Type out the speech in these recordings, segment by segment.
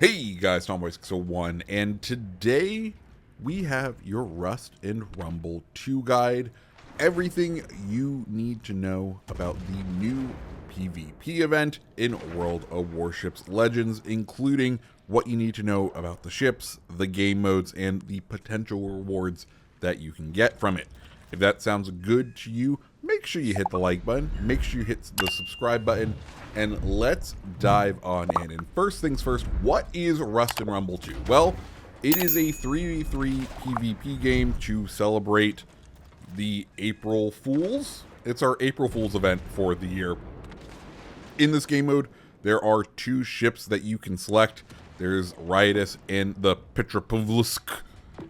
Hey guys, Tomboy601, and today we have your Rust and Rumble 2 guide. Everything you need to know about the new PvP event in World of Warships Legends, including what you need to know about the ships, the game modes, and the potential rewards that you can get from it. If that sounds good to you, make sure you hit the like button, make sure you hit the subscribe button, and let's dive on in. And first things first, what is Rust and Rumble 2? Well, it is a 3v3 PvP game to celebrate the April Fools. It's our April Fools event for the year. In this game mode, there are two ships that you can select. There's Riotous and the Petropavlovsk,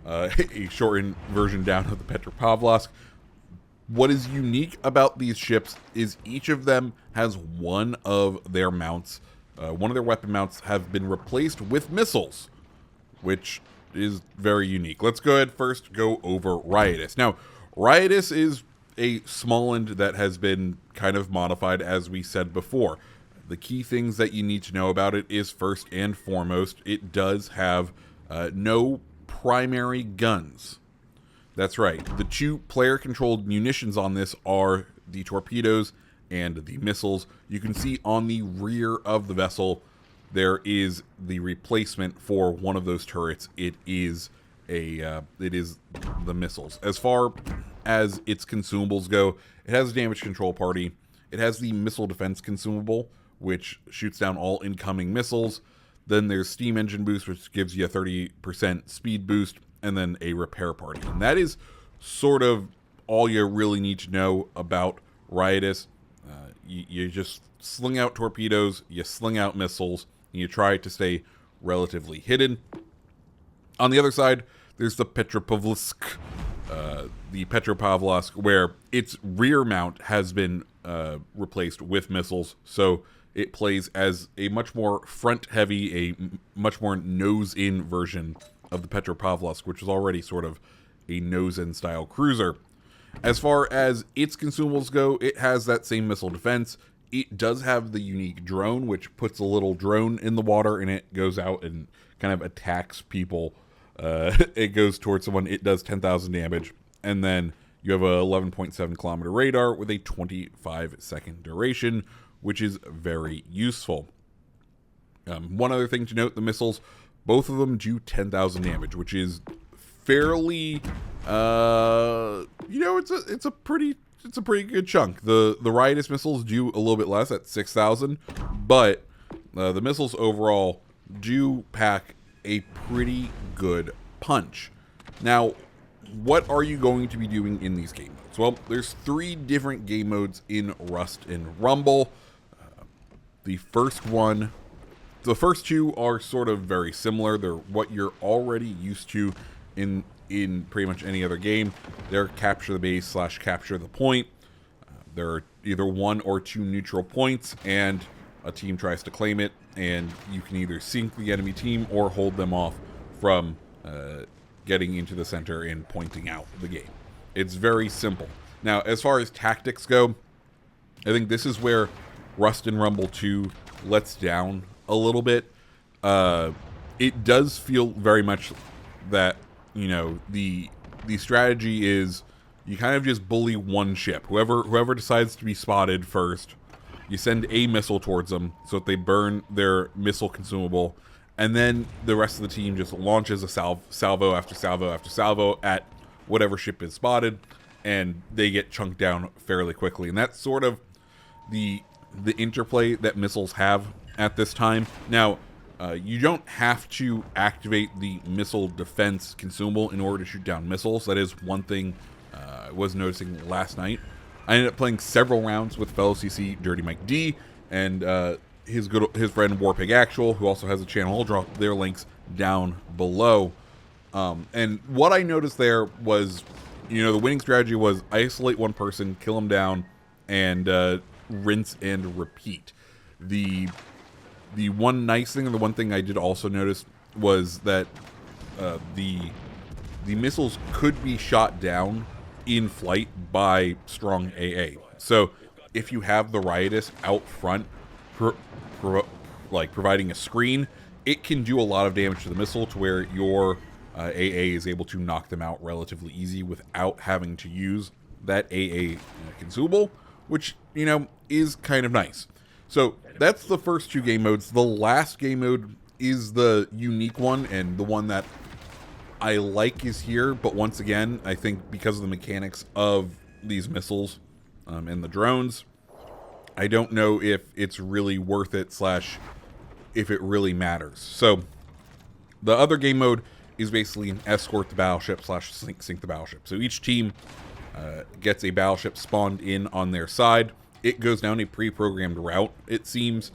a shortened version down of the Petropavlovsk. What is unique about these ships is each of them has one of their mounts, one of their weapon mounts have been replaced with missiles, which is very unique. Let's go ahead first go over Riotous. Now, Riotous is a Smalland that has been kind of modified, as we said before. The key things that you need to know about it is, first and foremost, it does have no primary guns. That's right. The two player-controlled munitions on this are the torpedoes and the missiles. You can see on the rear of the vessel, there is the replacement for one of those turrets. It is the missiles. As far as its consumables go, it has a damage control party. It has the missile defense consumable, which shoots down all incoming missiles. Then there's steam engine boost, which gives you a 30% speed boost, and then a repair party. And that is sort of all you really need to know about Riotous. You just sling out torpedoes, you sling out missiles, and you try to stay relatively hidden. On the other side, there's the Petropavlovsk, where its rear mount has been replaced with missiles, so it plays as a much more front-heavy, a much more nose-in version of the Petropavlovsk, which is already sort of a nose-in style cruiser. As far as its consumables go, it has that same missile defense. It does have the unique drone, which puts a little drone in the water and it goes out and kind of attacks people. It goes towards someone, it does 10,000 damage, and then you have a 11.7 kilometer radar with a 25-second duration, which is very useful. One other thing to note, the missiles, both of them do 10,000 damage, which is fairly, it's a pretty good chunk. The Riotous missiles do a little bit less at 6,000, but the missiles overall do pack a pretty good punch. Now, what are you going to be doing in these game modes? Well, there's 3 different game modes in Rust and Rumble. The first 2 are sort of very similar. They're what you're already used to in pretty much any other game. They're capture the base / capture the point. There are either 1 or 2 neutral points, and a team tries to claim it, and you can either sink the enemy team or hold them off from getting into the center and pointing out the game. It's very simple. Now, as far as tactics go, I think this is where Rust and Rumble 2 lets down a little bit. It does feel very much that, the strategy is you kind of just bully one ship. Whoever decides to be spotted first, you send a missile towards them so that they burn their missile consumable, and then the rest of the team just launches a salvo after salvo after salvo at whatever ship is spotted, and they get chunked down fairly quickly. And that's sort of the interplay that missiles have at this time. Now, you don't have to activate the missile defense consumable in order to shoot down missiles. That is one thing I was noticing last night. I ended up playing several rounds with fellow CC Dirty Mike D and his friend Warpig Actual, who also has a channel. I'll drop their links down below. And what I noticed there was, the winning strategy was isolate one person, kill him down, and rinse and repeat. The one nice thing, and the one thing I did also notice, was that the missiles could be shot down in flight by strong AA. So if you have the Riotous out front, providing a screen, it can do a lot of damage to the missile to where your AA is able to knock them out relatively easy without having to use that AA consumable, which, you know, is kind of nice. So that's the first two game modes. The last game mode is the unique one, and the one that I like is here, but once again, I think because of the mechanics of these missiles and the drones, I don't know if it's really worth it / if it really matters. So the other game mode is basically an escort the battleship / sink the battleship. So each team gets a battleship spawned in on their side. It goes down a pre-programmed route, it seems.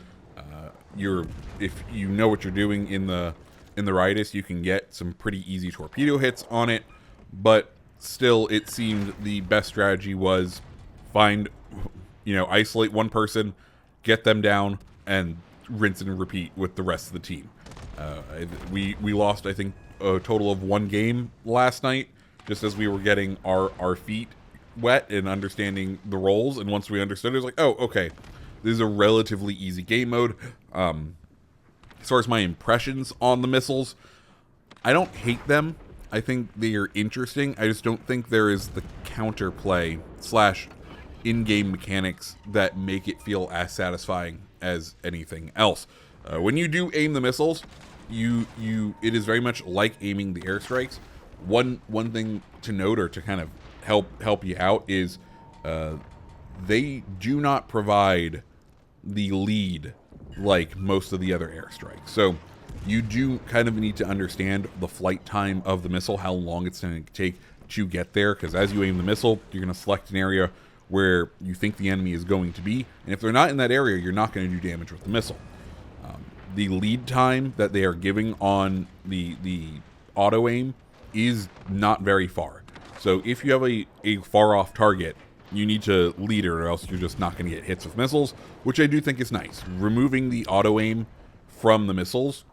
If you know what you're doing in the Riotous, you can get some pretty easy torpedo hits on it, but still, it seemed the best strategy was isolate one person, get them down, and rinse and repeat with the rest of the team. We lost, I think, a total of one game last night, just as we were getting our feet wet and understanding the roles. And once we understood it, was like, oh, okay, this is a relatively easy game mode. As far as my impressions on the missiles, I don't hate them. I think they are interesting. I just don't think there is the counterplay / in-game mechanics that make it feel as satisfying as anything else. When you do aim the missiles, it is very much like aiming the airstrikes. One thing to note, or to kind of help you out, is they do not provide the lead like most of the other airstrikes. So you do kind of need to understand the flight time of the missile, how long it's going to take to get there, because as you aim the missile, you're going to select an area where you think the enemy is going to be, and if they're not in that area, you're not going to do damage with the missile. The lead time that they are giving on the auto aim is not very far. So if you have a far off target, you need to lead it, or else you're just not going to get hits with missiles, which I do think is nice. Removing the auto aim from the missiles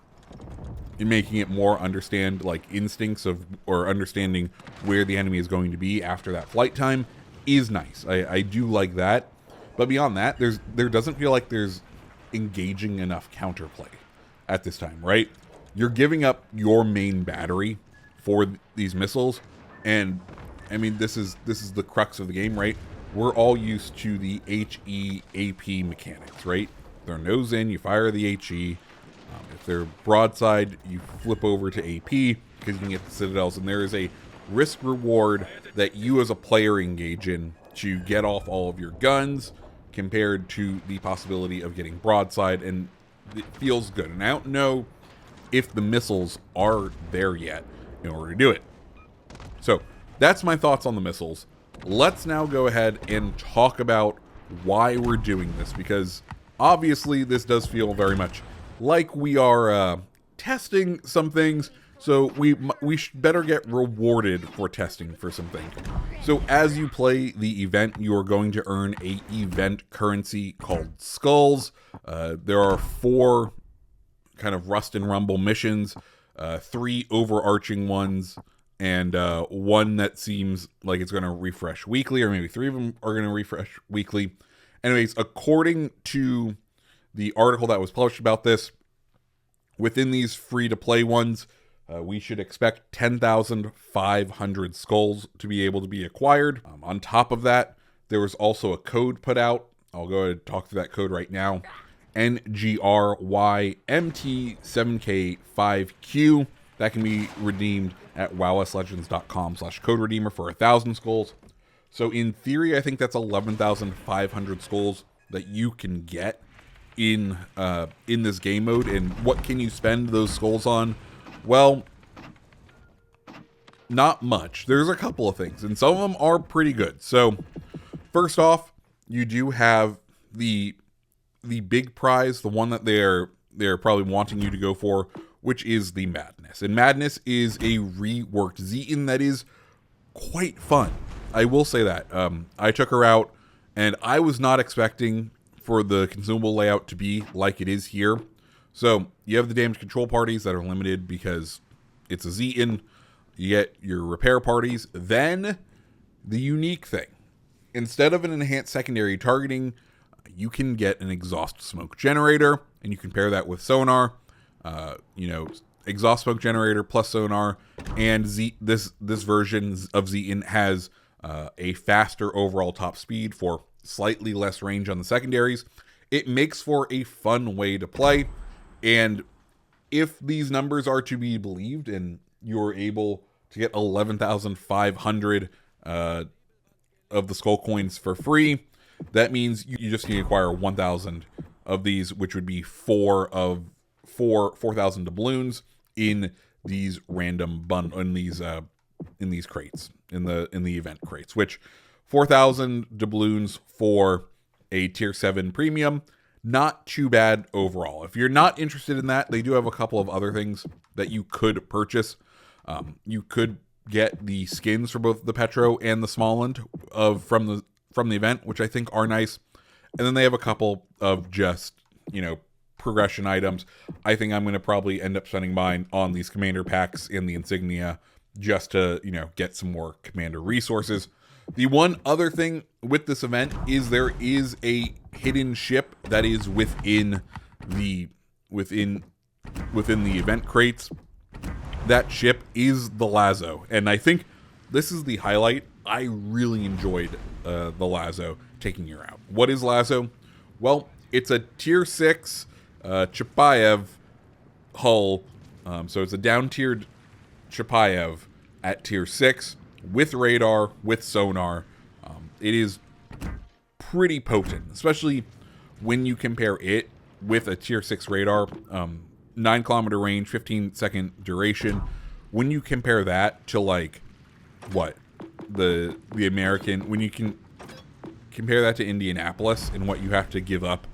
and making it more understand like instincts or understanding where the enemy is going to be after that flight time is nice. I do like that. But beyond that, there doesn't feel like there's engaging enough counterplay at this time, right? You're giving up your main battery for these missiles, and I mean, this is the crux of the game, right? We're all used to the HE-AP mechanics, right? They're nose in, you fire the HE. If they're broadside, you flip over to AP because you can get the citadels, and there is a risk reward that you as a player engage in to get off all of your guns compared to the possibility of getting broadside, and it feels good. And I don't know if the missiles are there yet in order to do it. So that's my thoughts on the missiles. Let's now go ahead and talk about why we're doing this, because obviously this does feel very much like we are testing some things, so we better get rewarded for testing for some things. So as you play the event, you are going to earn a event currency called skulls. There are 4 kind of rust and rumble missions, 3 overarching ones, and 1 that seems like it's going to refresh weekly, or maybe 3 of them are going to refresh weekly. Anyways, according to the article that was published about this, within these free-to-play ones, we should expect 10,500 skulls to be able to be acquired. On top of that, there was also a code put out. I'll go ahead and talk through that code right now. NGRYMT7K5Q. That can be redeemed at wowslegends.com/code redeemer for 1,000 skulls. So in theory, I think that's 11,500 skulls that you can get in this game mode. And what can you spend those skulls on? Well, not much. There's a couple of things, and some of them are pretty good. So first off, you do have the big prize, the one that they're probably wanting you to go for, which is the Madness. And Madness is a reworked Zeton that is quite fun. I will say that. I took her out, and I was not expecting for the consumable layout to be like it is here. So you have the damage control parties that are limited because it's a Zeton. You get your repair parties. Then the unique thing, instead of an enhanced secondary targeting, you can get an exhaust smoke generator, and you can pair that with sonar. you know, exhaust smoke generator plus sonar, and this version of Zeton has a faster overall top speed for slightly less range on the secondaries. It makes for a fun way to play, and if these numbers are to be believed, and you're able to get 11,500 of the skull coins for free, that means you just need to acquire 1,000 of these, which would be 4,000 doubloons in these random in these crates, in the event crates, which 4,000 doubloons for a tier 7 premium, not too bad overall. If you're not interested in that, they do have a couple of other things that you could purchase. You could get the skins for both the Petro and the Smolensk from the event, which I think are nice. And then they have a couple of just, you know, progression items. I think I'm going to probably end up spending mine on these commander packs and the insignia just to, you know, get some more commander resources. The one other thing with this event is there is a hidden ship that is within the event crates. That ship is the Lazo, and I think this is the highlight. I really enjoyed the Lazo taking her out. What is Lazo? Well, it's a tier 6 Chapayev hull, so it's a down-tiered Chapayev at tier 6 with radar, with sonar. It is pretty potent, especially when you compare it with a tier 6 radar. 9-kilometer range, 15-second duration. When you compare that to, like, what? The American, when you can compare that to Indianapolis and what you have to give up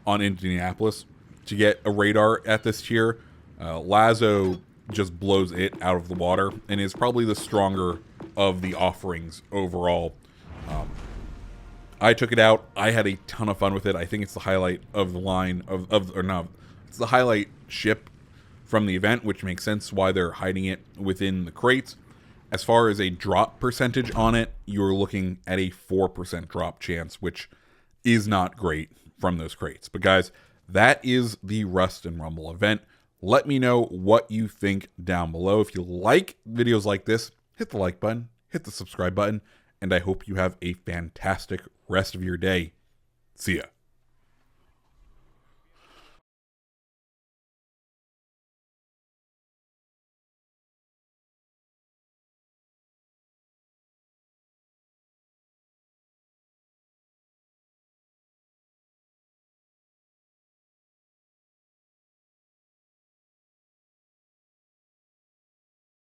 on Indianapolis to get a radar at this tier, Lazo just blows it out of the water and is probably the stronger of the offerings overall. I took it out. I had a ton of fun with it. I think it's the highlight of the line it's the highlight ship from the event, which makes sense why they're hiding it within the crates. As far as a drop percentage on it, you're looking at a 4% drop chance, which is not great from those crates. But guys, that is the Rust and Rumble event. Let me know what you think down below. If you like videos like this, hit the like button, hit the subscribe button, and I hope you have a fantastic rest of your day. See ya.